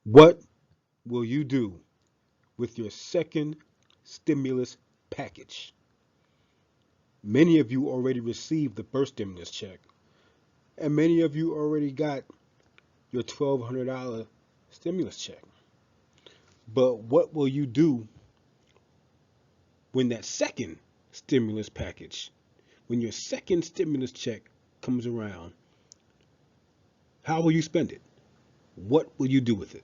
What will you do with your second stimulus package? Many of you already received the first stimulus check, and many of you already got your $1,200 stimulus check. But what will you do when that second stimulus package, when your second stimulus check comes around? How will you spend it? What will you do with it?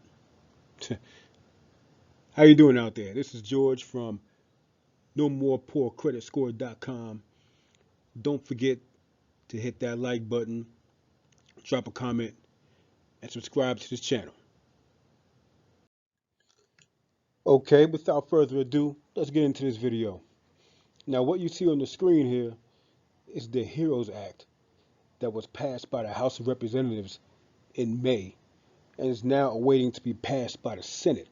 How you doing out there? This is George from NoMorePoorCreditScore.com. Don't forget to hit that like button, drop a comment, and subscribe to this channel. Okay, without further ado, let's get into this video. Now, what you see on the screen here is the HEROES Act that was passed by the House of Representatives in May and is now awaiting to be passed by the Senate.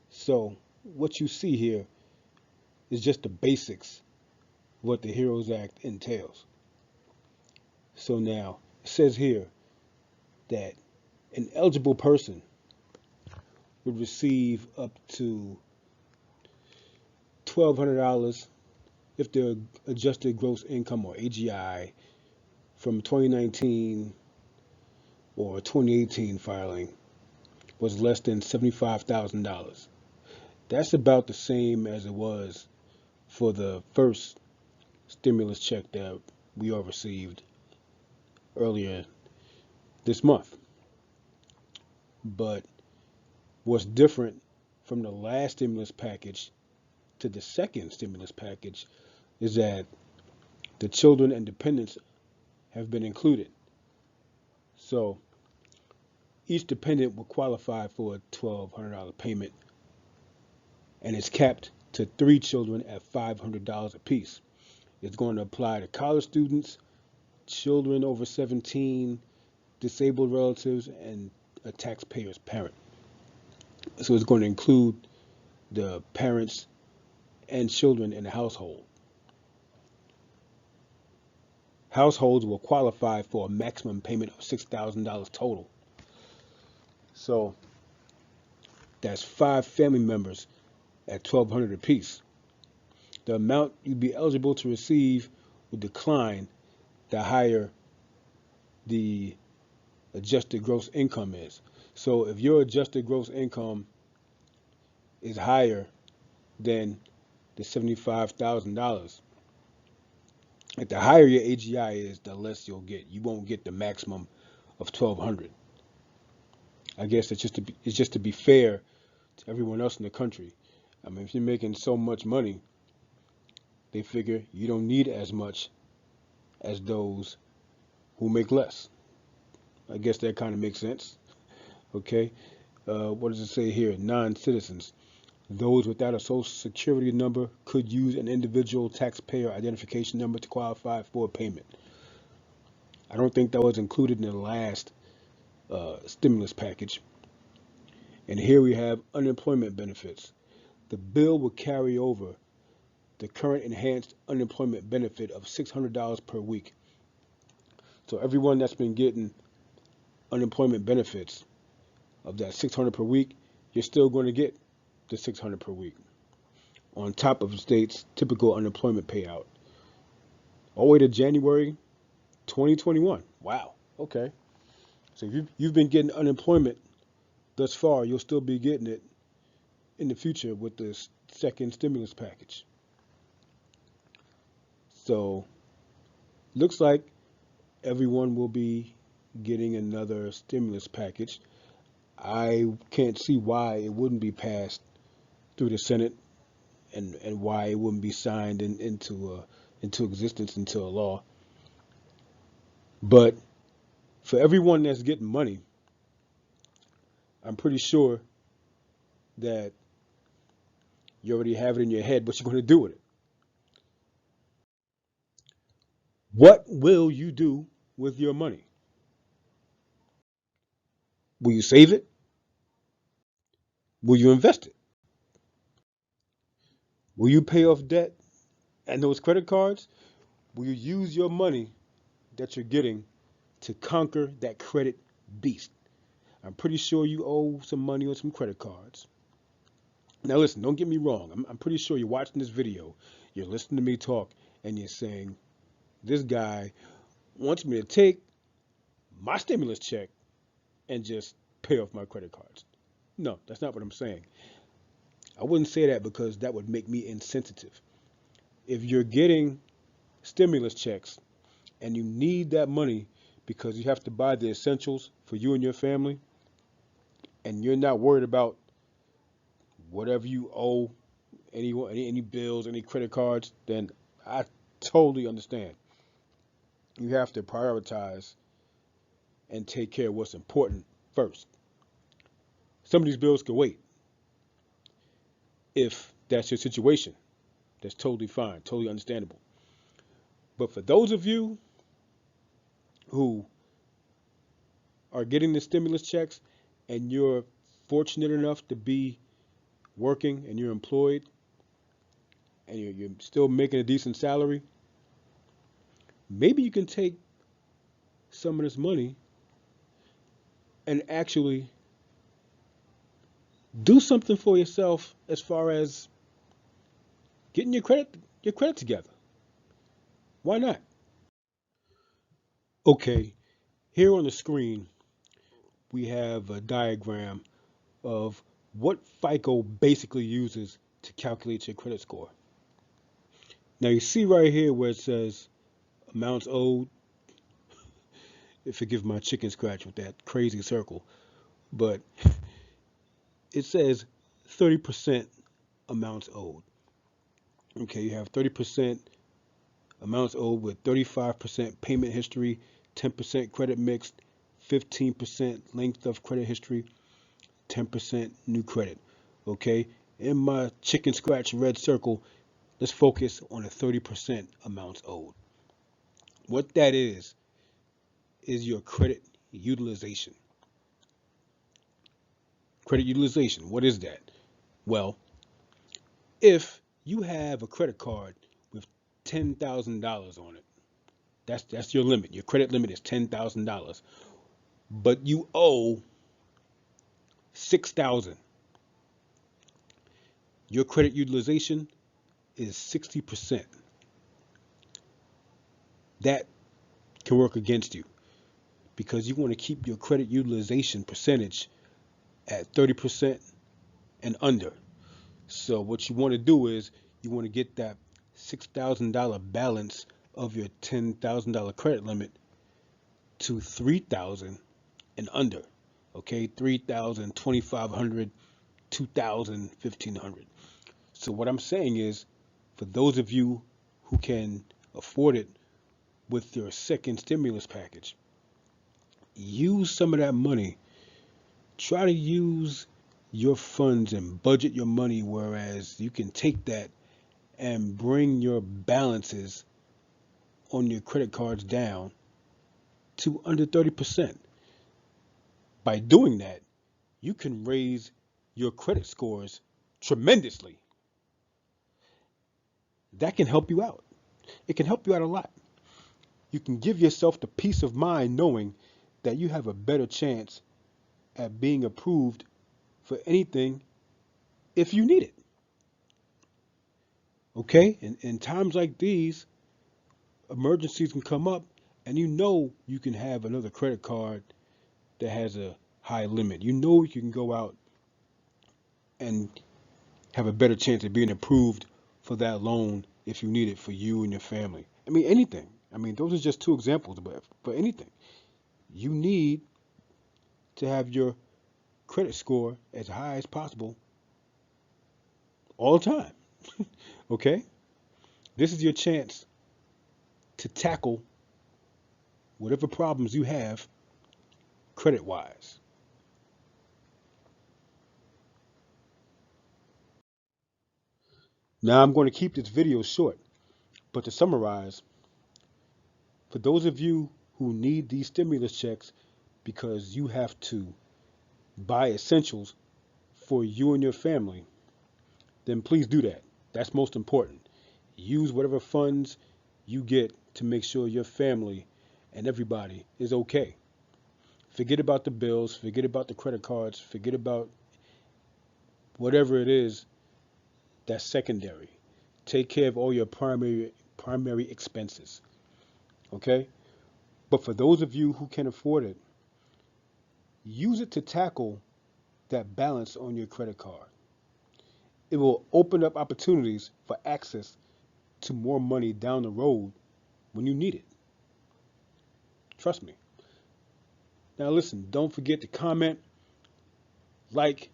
So, what you see here is just the basics of what the HEROES Act entails. So now, it says here that an eligible person would receive up to $1,200 if their adjusted gross income, or AGI, from 2019 or 2018 filing was less than $75,000. That's about the same as it was for the first stimulus check that we all received earlier this month. But what's different from the last stimulus package to the second stimulus package is that the children and dependents have been included. So each dependent will qualify for a $1,200 payment, and it's capped to 3 children at $500 apiece. It's going to apply to college students, children over 17, disabled relatives, and a taxpayer's parent. So it's going to include the parents and children in the household. Households will qualify for a maximum payment of $6,000 total. So that's 5 family members at $1,200 apiece. The amount you'd be eligible to receive would decline the higher the adjusted gross income is. So if your adjusted gross income is higher than the $75,000, if the higher your AGI is, the less you'll get. You won't get the maximum of 1,200. I guess it's just to be fair to everyone else in the country. I mean, if you're making so much money, they figure you don't need as much as those who make less. I guess that kind of makes sense. Okay. What does it say here? Non-citizens. Those without a social security number could use an individual taxpayer identification number to qualify for a payment. I don't think that was included in the last stimulus package. And here we have unemployment benefits. The bill will carry over the current enhanced unemployment benefit of $600 per week. So everyone that's been getting unemployment benefits of that $600 per week, you're still going to get the $600 per week on top of the state's typical unemployment payout all the way to January 2021. Wow. Okay. So if you've been getting unemployment thus far, you'll still be getting it in the future with this second stimulus package. So looks like everyone will be getting another stimulus package. I can't see why it wouldn't be passed through the Senate, and why it wouldn't be signed into existence, into a law. But for everyone that's getting money, I'm pretty sure that you already have it in your head what you're going to do with it. What will you do with your money? Will you save it? Will you invest it? Will you pay off debt and those credit cards? Will you use your money that you're getting to conquer that credit beast? I'm pretty sure you owe some money on some credit cards. Now listen, don't get me wrong. I'm pretty sure you're watching this video, you're listening to me talk, and you're saying, this guy wants me to take my stimulus check and just pay off my credit cards. No, that's not what I'm saying. I wouldn't say that because that would make me insensitive. If you're getting stimulus checks and you need that money because you have to buy the essentials for you and your family, and you're not worried about whatever you owe, any bills, any credit cards, then I totally understand. You have to prioritize and take care of what's important first. Some of these bills can wait. If that's your situation, that's totally fine, totally understandable. But for those of you who are getting the stimulus checks and you're fortunate enough to be working and you're employed and you're still making a decent salary, maybe you can take some of this money and actually do something for yourself as far as getting your credit together. Why not? Okay, here on the screen we have a diagram of what FICO basically uses to calculate your credit score. Now you see right here where it says amounts owed. Forgive my chicken scratch with that crazy circle, but it says 30% amounts owed. Okay, you have 30% amounts owed with 35% payment history, 10% credit mixed, 15% length of credit history, 10% new credit. Okay, in my chicken scratch red circle, let's focus on the 30% amounts owed. What that is your credit utilization. Credit utilization, what is that? Well, if you have a credit card with $10,000 on it, that's your limit. Your credit limit is $10,000, but you owe 6,000. Your credit utilization is 60%. That can work against you because you want to keep your credit utilization percentage at 30% and under. So what you want to do is you want to get that $6,000 balance of your $10,000 credit limit to 3,000 and under. Okay, 3,000, 2,500, 2,000, 1,500. So what I'm saying is, for those of you who can afford it with your second stimulus package, use some of that money. Try to use your funds and budget your money, whereas you can take that and bring your balances on your credit cards down to under 30%. By doing that, you can raise your credit scores tremendously. That can help you out. It can help you out a lot. You can give yourself the peace of mind knowing that you have a better chance at being approved for anything if you need it. Okay? In times like these, emergencies can come up, and you can have another credit card that has a high limit. You can go out and have a better chance of being approved for that loan if you need it for you and your family. I mean, anything. I mean, those are just two examples, but for anything, you need to have your credit score as high as possible all the time. Okay? This is your chance to tackle whatever problems you have credit wise. Now, I'm going to keep this video short, but to summarize, for those of you who need these stimulus checks because you have to buy essentials for you and your family, then please do that. That's most important. Use whatever funds you get to make sure your family and everybody is okay. Forget about the bills, forget about the credit cards, forget about whatever it is that's secondary. Take care of all your primary expenses. Okay? But for those of you who can afford it, use it to tackle that balance on your credit card. It will open up opportunities for access to more money down the road when you need it. Trust me. Now listen, don't forget to comment, like,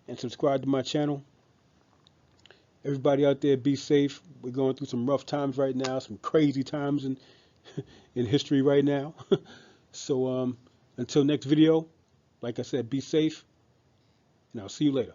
and subscribe to my channel. Everybody out there, be safe. We're going through some rough times right now, some crazy times in history right now. So until next video, like I said, be safe, and I'll see you later.